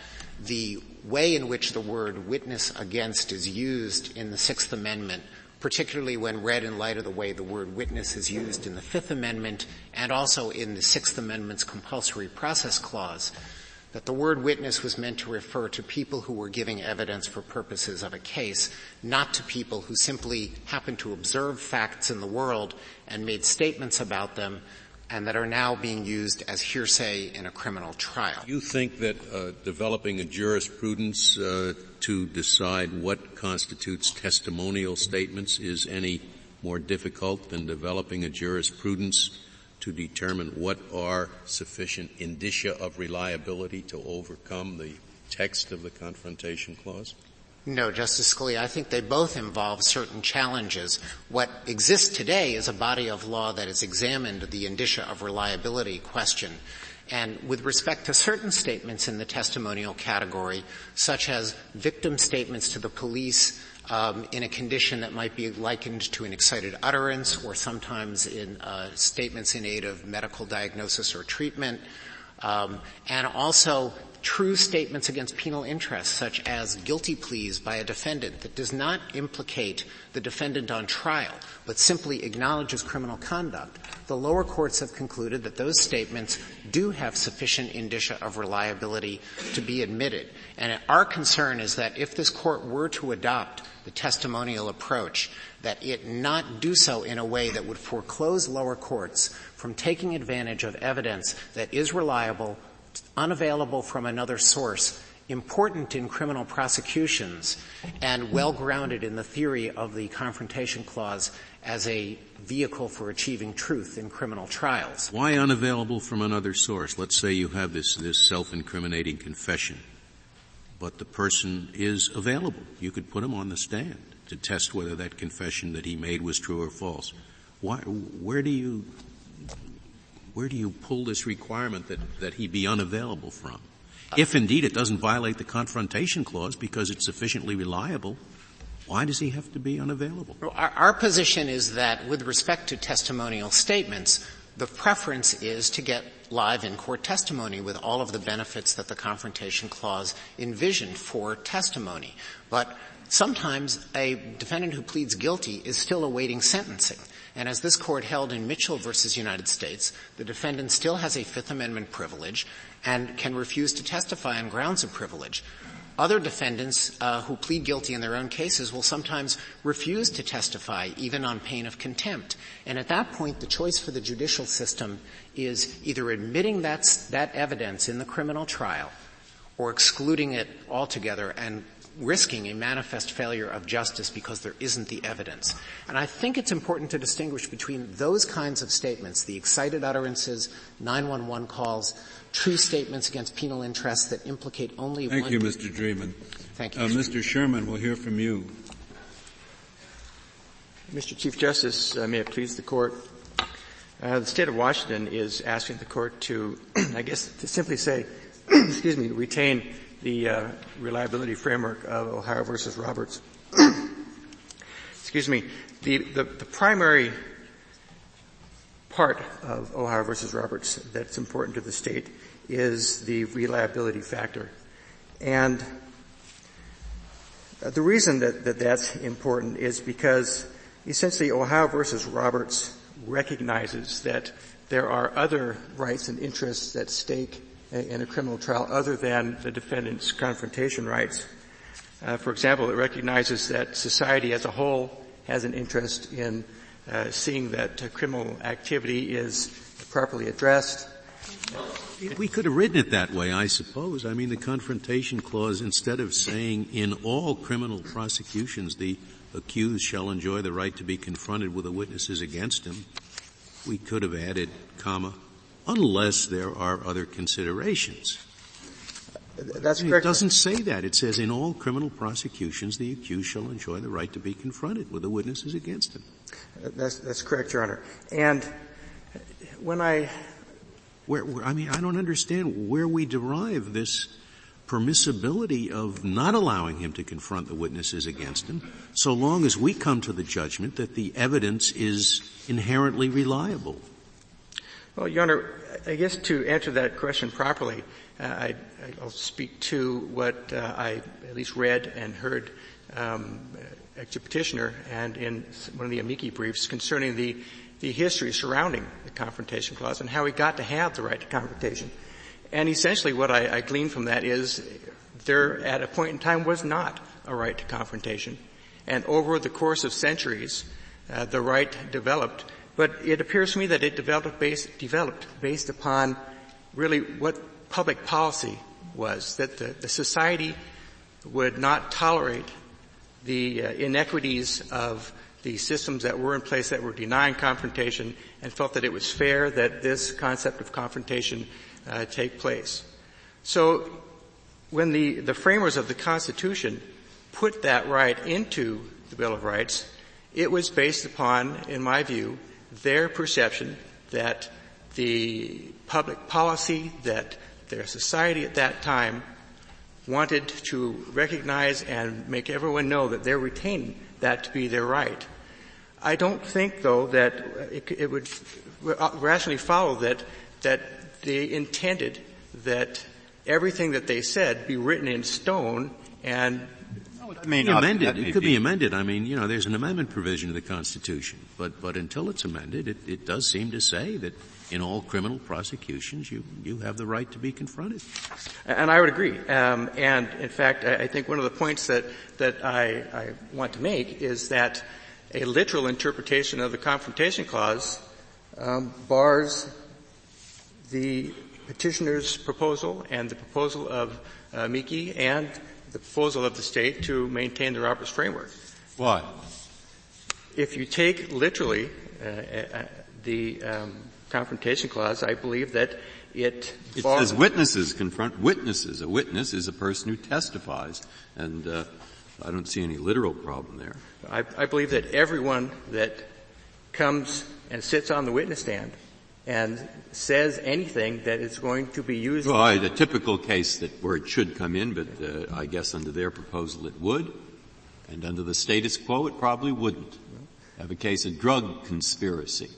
the way in which the word witness against is used in the Sixth Amendment, particularly when read in light of the way the word witness is used in the Fifth Amendment and also in the Sixth Amendment's compulsory process clause, that the word witness was meant to refer to people who were giving evidence for purposes of a case, not to people who simply happened to observe facts in the world and made statements about them and that are now being used as hearsay in a criminal trial. You think that developing a jurisprudence to decide what constitutes testimonial statements is any more difficult than developing a jurisprudence to determine what are sufficient indicia of reliability to overcome the text of the Confrontation Clause? No, Justice Scalia. I think they both involve certain challenges. What exists today is a body of law that has examined the indicia of reliability question. And with respect to certain statements in the testimonial category, such as victim statements to the police in a condition that might be likened to an excited utterance or sometimes in statements in aid of medical diagnosis or treatment, and also true statements against penal interests, such as guilty pleas by a defendant that does not implicate the defendant on trial, but simply acknowledges criminal conduct. The lower courts have concluded that those statements do have sufficient indicia of reliability to be admitted. And our concern is that if this Court were to adopt the testimonial approach, that it not do so in a way that would foreclose lower courts from taking advantage of evidence that is reliable, unavailable from another source, important in criminal prosecutions and well-grounded in the theory of the Confrontation Clause as a vehicle for achieving truth in criminal trials. Why unavailable from another source? Let's say you have this self-incriminating confession, but the person is available. You could put him on the stand to test whether that confession that he made was true or false. Where do you pull this requirement that he be unavailable from? If indeed it doesn't violate the Confrontation Clause because it's sufficiently reliable, why does he have to be unavailable? Our position is that with respect to testimonial statements, the preference is to get live in-court testimony with all of the benefits that the Confrontation Clause envisioned for testimony. But sometimes a defendant who pleads guilty is still awaiting sentencing. And as this Court held in Mitchell versus United States, the defendant still has a Fifth Amendment privilege and can refuse to testify on grounds of privilege. Other defendants who plead guilty in their own cases will sometimes refuse to testify, even on pain of contempt. And at that point, the choice for the judicial system is either admitting that evidence in the criminal trial or excluding it altogether and risking a manifest failure of justice because there isn't the evidence. And I think it's important to distinguish between those kinds of statements, the excited utterances, 911 calls, true statements against penal interests that implicate only one. Thank you, Mr. Dreeben. Thank you. Mr. Sherman, we'll hear from you. Mr. Chief Justice, may it please the Court. The State of Washington is asking the Court to, I guess, to simply say, retain the reliability framework of Ohio versus Roberts. The primary part of Ohio versus Roberts that's important to the State is the reliability factor. And the reason that's important is because essentially Ohio versus Roberts recognizes that there are other rights and interests at stake in a criminal trial other than the defendant's confrontation rights. For example, it recognizes that society as a whole has an interest in seeing that criminal activity is properly addressed. We could have written it that way, I suppose. I mean, the Confrontation Clause, instead of saying in all criminal prosecutions the accused shall enjoy the right to be confronted with the witnesses against him, we could have added, unless there are other considerations. That's correct. It doesn't say that. It says in all criminal prosecutions the accused shall enjoy the right to be confronted with the witnesses against him. That's correct, Your Honor. And when I don't understand where we derive this permissibility of not allowing him to confront the witnesses against him, so long as we come to the judgment that the evidence is inherently reliable. Well, Your Honor, I guess to answer that question properly, I'll speak to what I at least read and heard ex petitioner and in one of the amici briefs concerning the history surrounding the Confrontation Clause and how he got to have the right to confrontation. And essentially what I gleaned from that is there at a point in time was not a right to confrontation. And over the course of centuries, the right developed. But it appears to me that it developed based upon really what public policy was, that the society would not tolerate the inequities of the systems that were in place that were denying confrontation and felt that it was fair that this concept of confrontation take place. So when the framers of the Constitution put that right into the Bill of Rights, it was based upon, in my view, their perception that the public policy, that their society at that time wanted to recognize and make everyone know that they're retaining that to be their right. I don't think, though, that it would rationally follow that they intended that everything that they said be written in stone and It could be amended. I mean, there's an amendment provision of the Constitution, but until it's amended, it does seem to say that in all criminal prosecutions you have the right to be confronted. And I would agree. And in fact, I think one of the points that I want to make is that a literal interpretation of the Confrontation Clause bars the petitioner's proposal and the proposal of Miki and the proposal of the state to maintain the Roberts framework. Why? If you take literally the confrontation clause, I believe that it says witnesses confront witnesses. A witness is a person who testifies, and I don't see any literal problem there. I believe that everyone that comes and sits on the witness stand and says anything that is going to be used. Well, the typical case where it should come in, but I guess under their proposal it would, and under the status quo it probably wouldn't. Have a case of drug conspiracy.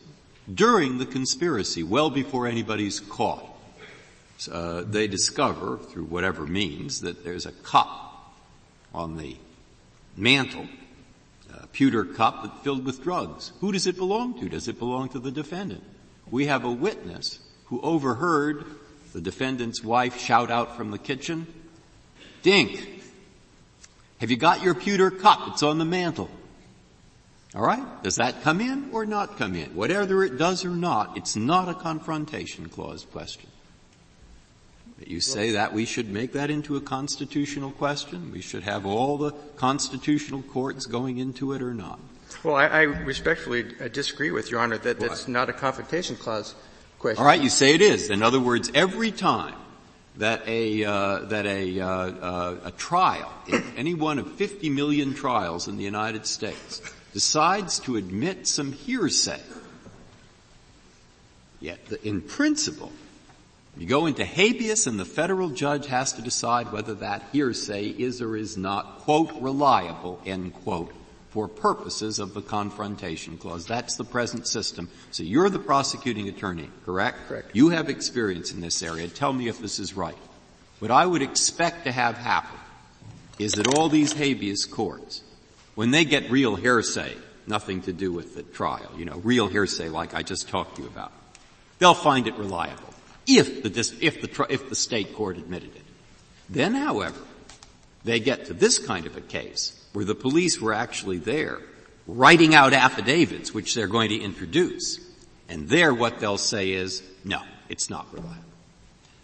During the conspiracy, well before anybody's caught, they discover, through whatever means, that there's a cup on the mantle, a pewter cup that's filled with drugs. Who does it belong to? Does it belong to the defendant? We have a witness who overheard the defendant's wife shout out from the kitchen, "Dink, have you got your pewter cup? It's on the mantle." All right? Does that come in or not come in? Whatever it does or not, it's not a confrontation clause question. You say that we should make that into a constitutional question? We should have all the constitutional courts going into it or not? Well, I respectfully disagree with Your Honor that that's not a confrontation clause question. All right, you say it is. In other words, every time that a trial, any one of 50 million trials in the United States, decides to admit some hearsay, yet in principle, you go into habeas and the federal judge has to decide whether that hearsay is or is not, quote, reliable, end quote, for purposes of the confrontation clause. That's the present system. So you're the prosecuting attorney, correct? Correct. You have experience in this area. Tell me if this is right. What I would expect to have happen is that all these habeas courts, when they get real hearsay, nothing to do with the trial, real hearsay like I just talked to you about, they'll find it reliable if the state court admitted it. Then, however, they get to this kind of a case where the police were actually there writing out affidavits which they're going to introduce, and there what they'll say is, no, it's not reliable.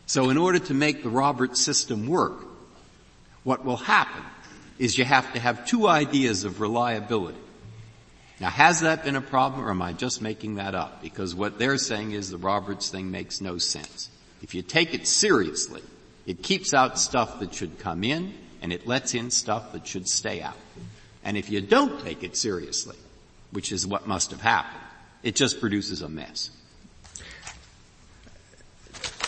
So in order to make the Roberts system work, what will happen is you have to have two ideas of reliability. Now, has that been a problem, or am I just making that up? Because what they're saying is the Roberts thing makes no sense. If you take it seriously, it keeps out stuff that should come in, and it lets in stuff that should stay out. And if you don't take it seriously, which is what must have happened, it just produces a mess.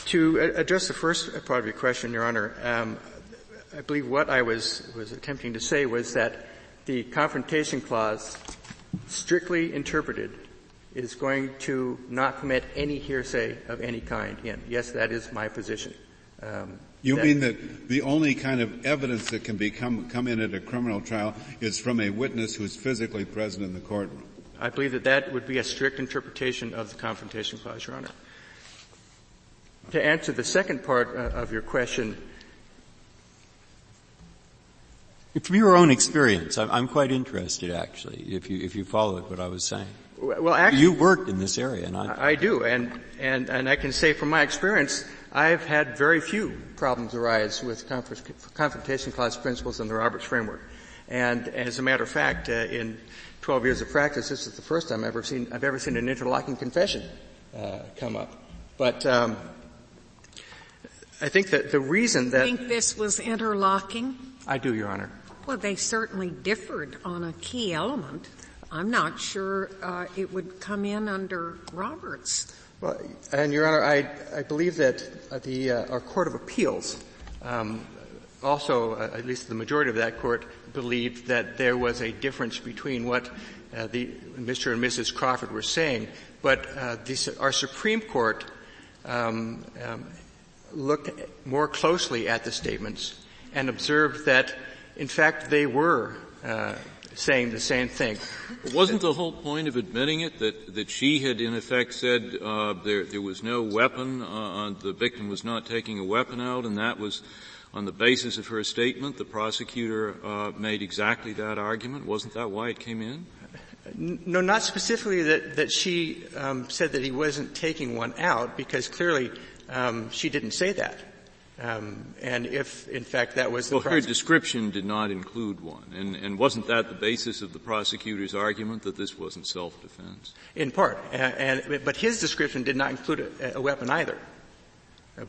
To address the first part of your question, Your Honor, I believe what I was attempting to say was that the confrontation clause, strictly interpreted, is going to not permit any hearsay of any kind in. Yes, that is my position. You mean that the only kind of evidence that can come in at a criminal trial is from a witness who's physically present in the courtroom? I believe that would be a strict interpretation of the confrontation clause, Your Honor. To answer the second part of your question, from your own experience, I'm quite interested, actually, if you followed what I was saying. Well, actually, you worked in this area, and I do, and I can say from my experience, I've had very few problems arise with confrontation clause principles in the Roberts framework. And as a matter of fact, in 12 years of practice, this is the first time I've ever seen an interlocking confession come up. But I think that the reason that you think this was interlocking? I do, Your Honor. Well, they certainly differed on a key element. I'm not sure it would come in under Roberts. Well, and Your Honor, I believe that our Court of Appeals also, at least the majority of that court, believed that there was a difference between what Mr. and Mrs. Crawford were saying. But our Supreme Court looked more closely at the statements and observed that, in fact, they were saying the same thing. Wasn't the whole point of admitting it that she had in effect said there was no weapon, the victim was not taking a weapon out, and that was on the basis of her statement? The prosecutor made exactly that argument. Wasn't that why it came in? No, not specifically that she said that he wasn't taking one out, because clearly she didn't say that. And if, in fact, that was the her description did not include one, and wasn't that the basis of the prosecutor's argument that this wasn't self-defense? In part, but his description did not include a weapon either.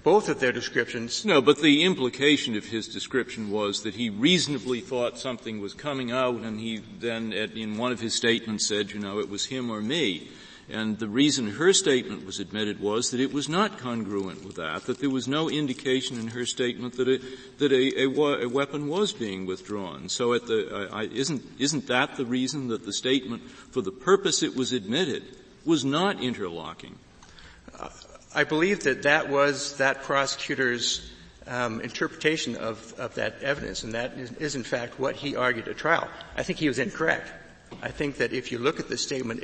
Both of their descriptions. No, but the implication of his description was that he reasonably thought something was coming out, and he then, in one of his statements, said, it was him or me. And the reason her statement was admitted was that it was not congruent with that there was no indication in her statement that a weapon was being withdrawn. So isn't that the reason that the statement, for the purpose it was admitted, was not interlocking? I believe that was that prosecutor's interpretation of that evidence, and that is in fact what he argued at trial. I think he was incorrect. I think that if you look at the statement,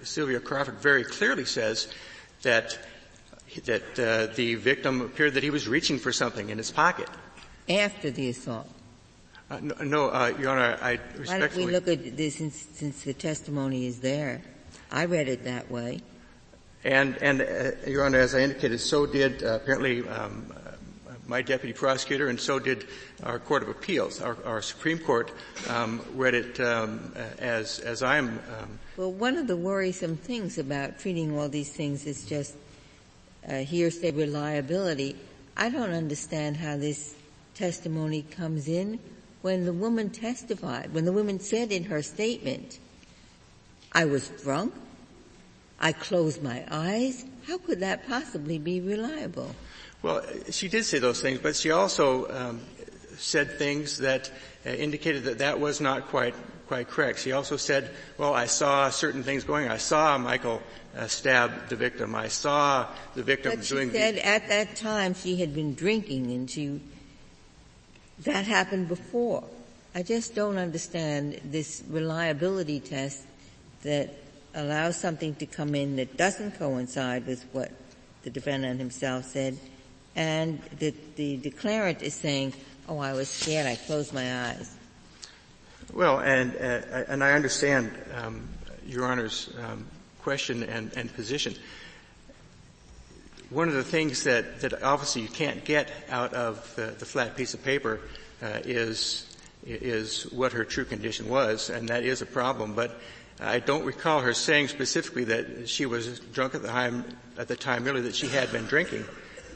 Sylvia Crawford very clearly says that the victim appeared that he was reaching for something in his pocket. After the assault? No, Your Honor, I respectfully... Why don't we look at this since the testimony is there? I read it that way. And Your Honor, as I indicated, so did apparently my deputy prosecutor, and so did our Court of Appeals. Our Supreme Court read it as I am. Well, one of the worrisome things about treating all these things is just hearsay reliability. I don't understand how this testimony comes in when the woman testified, when the woman said in her statement, I was drunk, I closed my eyes. How could that possibly be reliable? Well, she did say those things, but she also said things that indicated that was not quite correct. She also said, well, I saw certain things going. I saw Michael stab the victim. I saw the victim doing... But she said at that time she had been drinking, and that happened before. I just don't understand this reliability test that allows something to come in that doesn't coincide with what the defendant himself said, and the declarant is saying, oh, I was scared, I closed my eyes. Well, and I understand Your Honor's question and position. One of the things that obviously you can't get out of the flat piece of paper is what her true condition was, and that is a problem. But I don't recall her saying specifically that she was drunk at the time, merely that she had been drinking.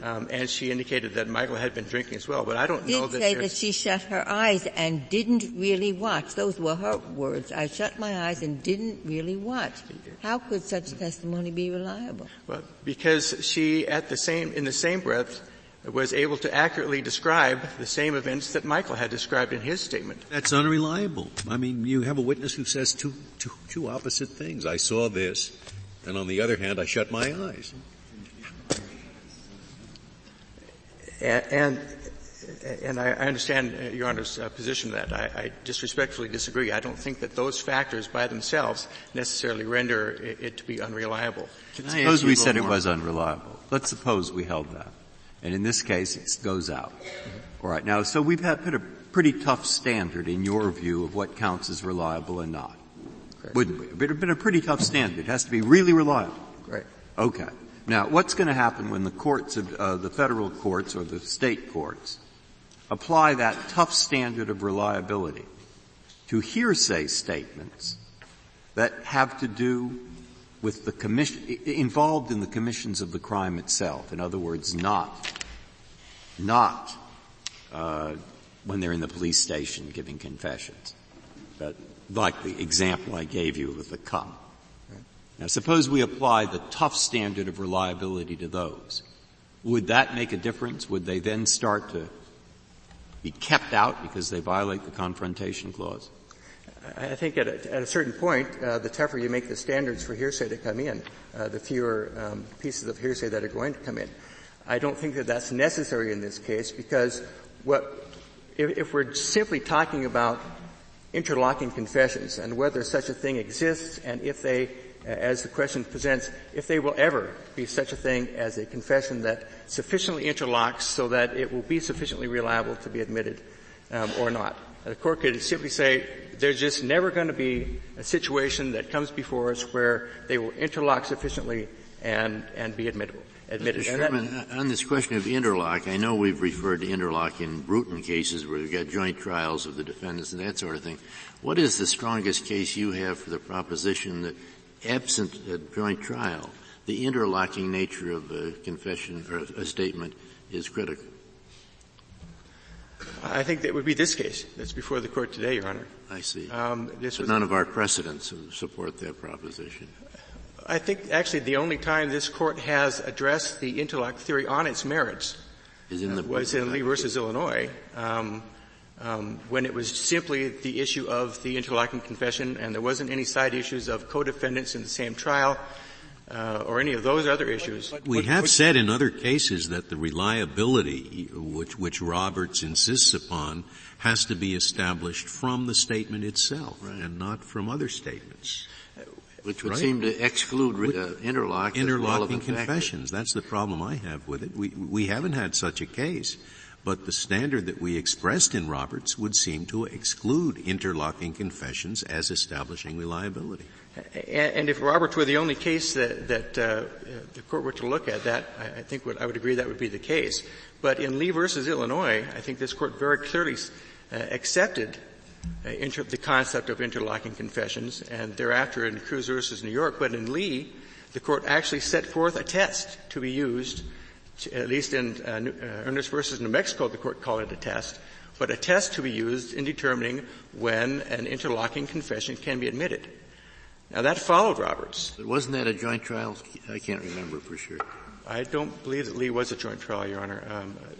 And she indicated that Michael had been drinking as well. But I don't know that... She did say that she shut her eyes and didn't really watch. Those were her words. I shut my eyes and didn't really watch. How could such testimony be reliable? Well, because she, in the same breath, was able to accurately describe the same events that Michael had described in his statement. That's unreliable. I mean, you have a witness who says two opposite things. I saw this, and on the other hand, I shut my eyes. And I understand Your Honor's position that I just respectfully disagree. I don't think that those factors by themselves necessarily render it to be unreliable. Suppose we said it was unreliable. Let's suppose we held that. And in this case, it goes out. Mm-hmm. All right. Now, so we've put a pretty tough standard in your view of what counts as reliable and not. Correct. Wouldn't we? It would have been a pretty tough standard. It has to be really reliable. Right. Okay. Now, what's going to happen when the courts of the federal courts or the state courts apply that tough standard of reliability to hearsay statements that have to do with the commission, involved in the commissions of the crime itself? In other words, not when they're in the police station giving confessions, but like the example I gave you with the cup. Now, suppose we apply the tough standard of reliability to those. Would that make a difference? Would they then start to be kept out because they violate the Confrontation Clause? I think at a certain point, the tougher you make the standards for hearsay to come in, the fewer pieces of hearsay that are going to come in. I don't think that that's necessary in this case because if we're simply talking about interlocking confessions and whether such a thing exists and if they, as the question presents, if they will ever be such a thing as a confession that sufficiently interlocks so that it will be sufficiently reliable to be admitted or not. The court could simply say there's just never going to be a situation that comes before us where they will interlock sufficiently and be admitted. Mr. Sherman, on this question of interlock, I know we've referred to interlock in Bruton cases where we've got joint trials of the defendants and that sort of thing. What is the strongest case you have for the proposition that, absent a joint trial, the interlocking nature of a confession or a statement is critical? I think that would be this case that's before the Court today, Your Honor. I see. But none of our precedents support that proposition. I think actually the only time this Court has addressed the interlock theory on its merits was in Lee versus Illinois, when it was simply the issue of the interlocking confession and there wasn't any side issues of co-defendants in the same trial or any of those other issues. We have said in other cases that the reliability which Roberts insists upon has to be established from the statement itself and not from other statements. Which would seem to exclude interlocking confessions. That's the problem I have with it. We haven't had such a case, but the standard that we expressed in Roberts would seem to exclude interlocking confessions as establishing reliability. And if Roberts were the only case that the Court were to look at, that I think I would agree that would be the case. But in Lee versus Illinois, I think this Court very clearly accepted the concept of interlocking confessions, and thereafter in Cruz versus New York. But in Lee, the Court actually set forth a test to be used, at least in Ernest versus New Mexico, the Court called it a test, but a test to be used in determining when an interlocking confession can be admitted. Now that followed Roberts. But wasn't that a joint trial? I can't remember for sure. I don't believe that Lee was a joint trial, Your Honor.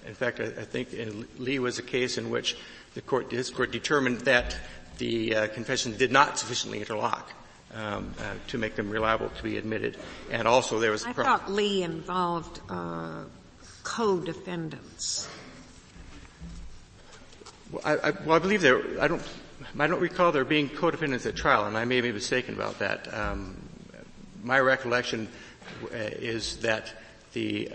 In fact, I think Lee was a case in which this Court determined that the confession did not sufficiently interlock to make them reliable to be admitted, and also there was. I thought Lee involved co-defendants. Well, I believe I don't recall there being co-defendants at trial, and I may be mistaken about that. My recollection is that the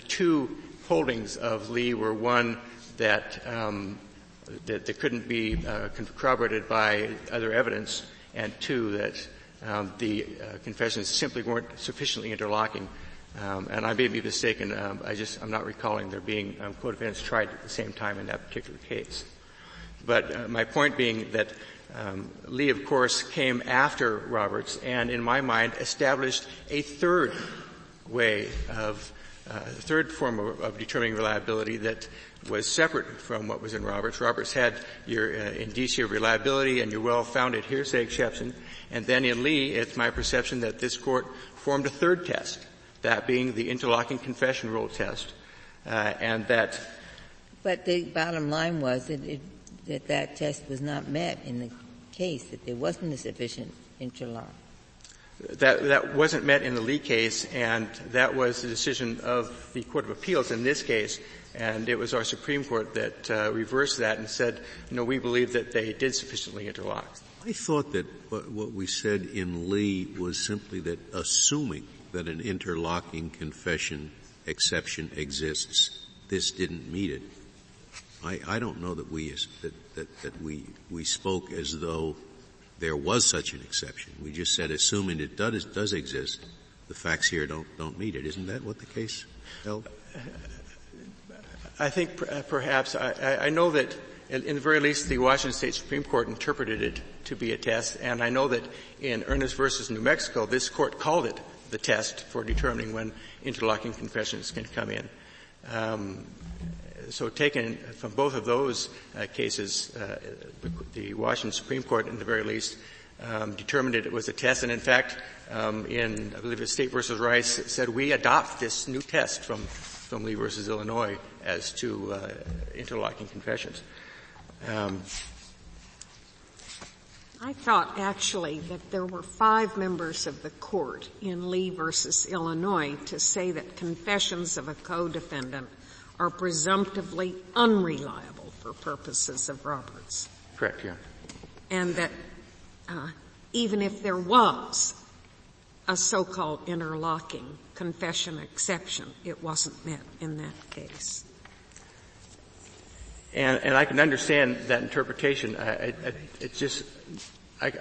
two holdings of Lee were one that that couldn't be corroborated by other evidence, and two, that the confessions simply weren't sufficiently interlocking. And I may be mistaken. I'm not recalling there being co-defendants tried at the same time in that particular case. But my point being that Lee, of course, came after Roberts, and in my mind established a third way of third form of determining reliability that was separate from what was in Roberts. Roberts had your indicia of reliability and your well-founded hearsay exception. And then in Lee, it's my perception that this Court formed a third test, that being the interlocking confession rule test, and that. But the bottom line was that test was not met in the case, that there wasn't a sufficient interlock. That wasn't met in the Lee case, and that was the decision of the Court of Appeals in this case, and it was our Supreme Court that reversed that and said, no, we believe that they did sufficiently interlock. I thought that what we said in Lee was simply that assuming that an interlocking confession exception exists, this didn't meet it. I don't know that we spoke as though there was such an exception. We just said assuming it does exist, the facts here don't meet it. Isn't that what the case held? I think perhaps I know that in the very least the Washington State Supreme Court interpreted it to be a test, and I know that in Ernest versus New Mexico this Court called it the test for determining when interlocking confessions can come in. So taken from both of those cases, the Washington Supreme Court, in the very least, determined it was a test. And in fact, in I believe it's State versus Rice, said we adopt this new test from Lee versus Illinois as to interlocking confessions. I thought actually that there were 5 members of the Court in Lee versus Illinois to say that confessions of a co-defendant are presumptively unreliable for purposes of Roberts. Correct, yeah. And that even if there was a so-called interlocking confession exception, it wasn't met in that case. And I can understand that interpretation.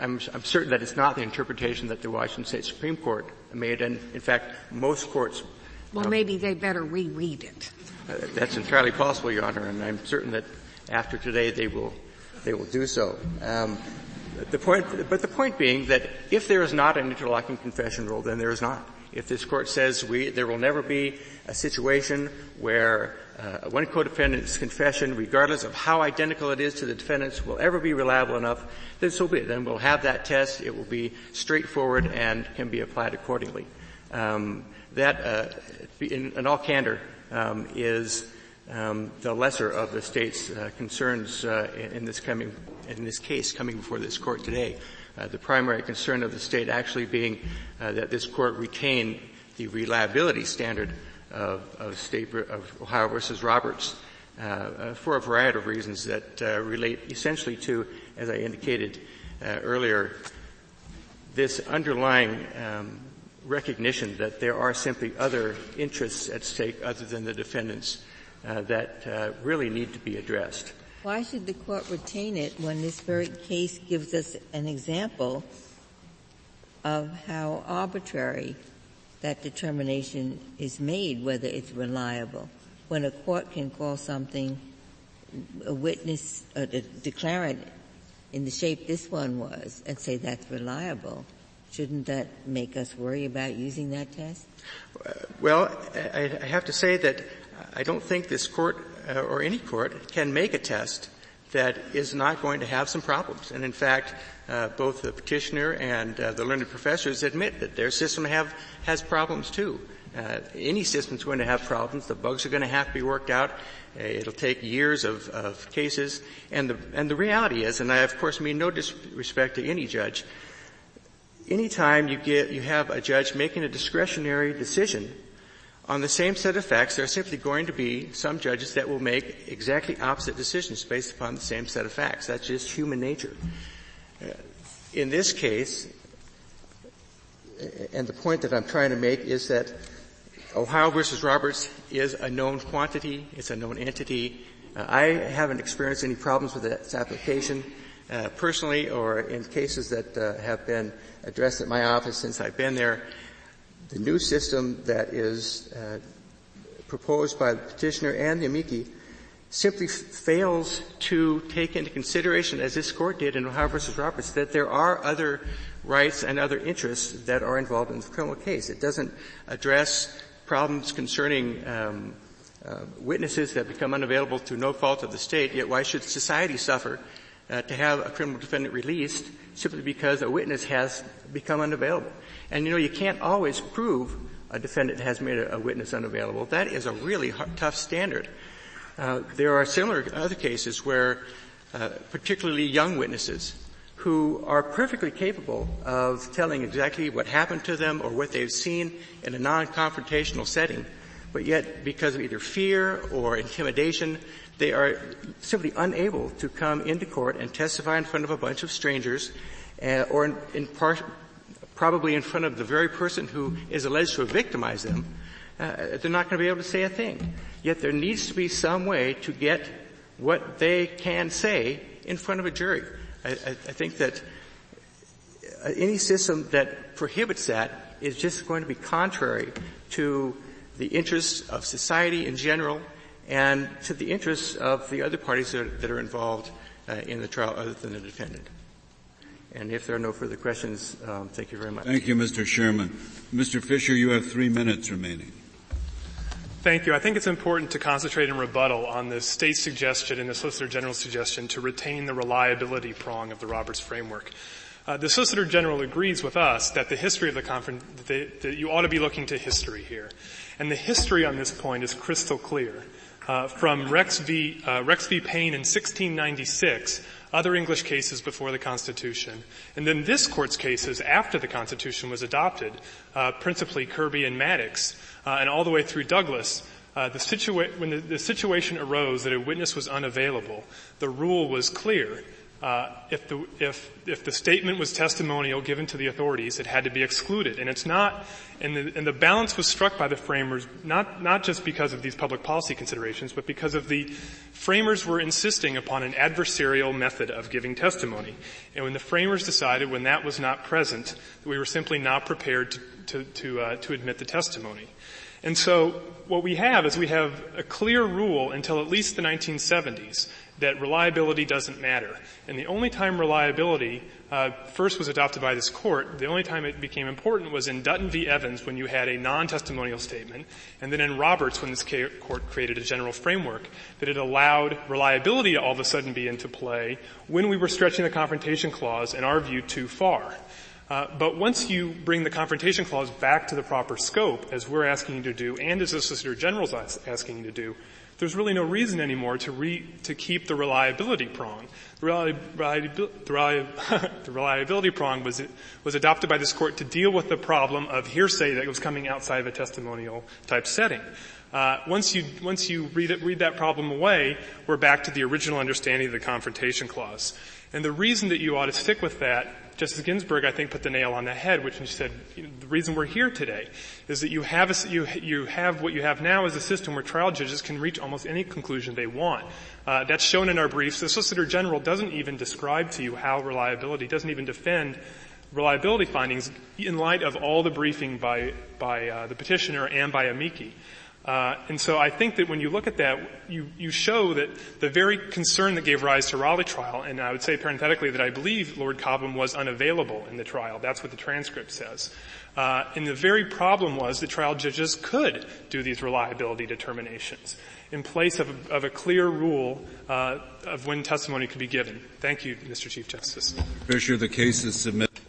I'm certain that it's not the interpretation that the Washington State Supreme Court made, and in fact, most courts. Well, maybe they better reread it. That's entirely possible, Your Honor, and I'm certain that after today they will do so. The point being that if there is not an interlocking confession rule, then there is not. If this Court says there will never be a situation where one co-defendant's confession, regardless of how identical it is to the defendant's, will ever be reliable enough, then so be it. Then we'll have that test. It will be straightforward and can be applied accordingly. That, in all candor, is the lesser of the State's concerns in this case coming before this Court today. The primary concern of the State actually being that this Court retain the reliability standard of Ohio versus Roberts for a variety of reasons that relate essentially to, as I indicated earlier, this underlying recognition that there are simply other interests at stake other than the defendant's that really need to be addressed. Why should the Court retain it when this very case gives us an example of how arbitrary that determination is made, whether it's reliable? When a court can call something a witness, a declarant in the shape this one was, and say that's reliable, shouldn't that make us worry about using that test? Well, I have to say that I don't think this Court or any court can make a test that is not going to have some problems. And in fact, both the petitioner and the learned professors admit that their system has problems too. Any system's going to have problems. The bugs are going to have to be worked out. It'll take years of cases. And the reality is, and I of course mean no disrespect to any judge, any time you have a judge making a discretionary decision on the same set of facts, there are simply going to be some judges that will make exactly opposite decisions based upon the same set of facts. That's just human nature. In this case, and the point that I'm trying to make is that Ohio versus Roberts is a known quantity. It's a known entity. I haven't experienced any problems with its application personally or in cases that have been addressed at my office since I've been there. The new system that is proposed by the petitioner and the amici simply fails to take into consideration, as this Court did in Ohio versus Roberts, that there are other rights and other interests that are involved in the criminal case. It doesn't address problems concerning witnesses that become unavailable through no fault of the State, yet why should society suffer to have a criminal defendant released simply because a witness has become unavailable? And, you can't always prove a defendant has made a witness unavailable. That is a really tough standard. There are similar other cases where particularly young witnesses who are perfectly capable of telling exactly what happened to them or what they've seen in a non-confrontational setting, but yet because of either fear or intimidation, they are simply unable to come into court and testify in front of a bunch of strangers or probably in front of the very person who is alleged to have victimized them. They're not going to be able to say a thing. Yet there needs to be some way to get what they can say in front of a jury. I think that any system that prohibits that is just going to be contrary to the interests of society in general and to the interests of the other parties that are involved in the trial other than the defendant. And if there are no further questions, thank you very much. Thank you, Mr. Sherman. Mr. Fisher, you have 3 minutes remaining. Thank you. I think it's important to concentrate in rebuttal on the State's suggestion and the Solicitor General's suggestion to retain the reliability prong of the Roberts framework. The Solicitor General agrees with us that the history of the conference, that you ought to be looking to history here. And the history on this point is crystal clear. From Rex v. Payne in 1696, other English cases before the Constitution, and then this Court's cases after the Constitution was adopted, principally Kirby and Maddox, and all the way through Douglas, when the situation arose that a witness was unavailable, the rule was clear. If the statement was testimonial given to the authorities, it had to be excluded. And it's not, and the balance was struck by the framers, not just because of these public policy considerations, but because of the framers were insisting upon an adversarial method of giving testimony. And when the framers decided when that was not present, we were simply not prepared to admit the testimony. And so what we have is we have a clear rule until at least the 1970s that reliability doesn't matter. And the only time reliability first was adopted by this court, the only time it became important was in Dutton v. Evans when you had a non-testimonial statement, and then in Roberts when this court created a general framework that it allowed reliability to all of a sudden be into play when we were stretching the Confrontation Clause, in our view, too far. But once you bring the Confrontation Clause back to the proper scope, as we're asking you to do, and as the Solicitor General's asking you to do, there's really no reason anymore to keep the reliability prong. The reliability prong was adopted by this court to deal with the problem of hearsay that was coming outside of a testimonial type setting. Once you read that problem away, we're back to the original understanding of the Confrontation Clause. And the reason that you ought to stick with that, Justice Ginsburg, I think, put the nail on the head, which she said, the reason we're here today is that you have what you have now is a system where trial judges can reach almost any conclusion they want. That's shown in our briefs. The Solicitor General doesn't even describe to you how doesn't even defend reliability findings in light of all the briefing by the petitioner and by amici. And so I think that when you look at that, you show that the very concern that gave rise to Raleigh trial, and I would say parenthetically that I believe Lord Cobham was unavailable in the trial. That's what the transcript says. And the very problem was that trial judges could do these reliability determinations in place of a clear rule of when testimony could be given. Thank you, Mr. Chief Justice. Fisher, the case is submitted.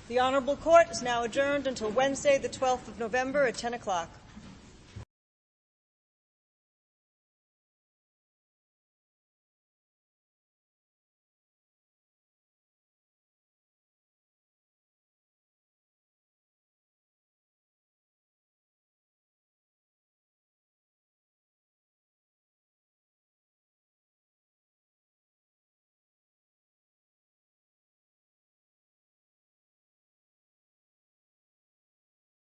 The Honorable Court is now adjourned until Wednesday, the 12th of November at 10 o'clock.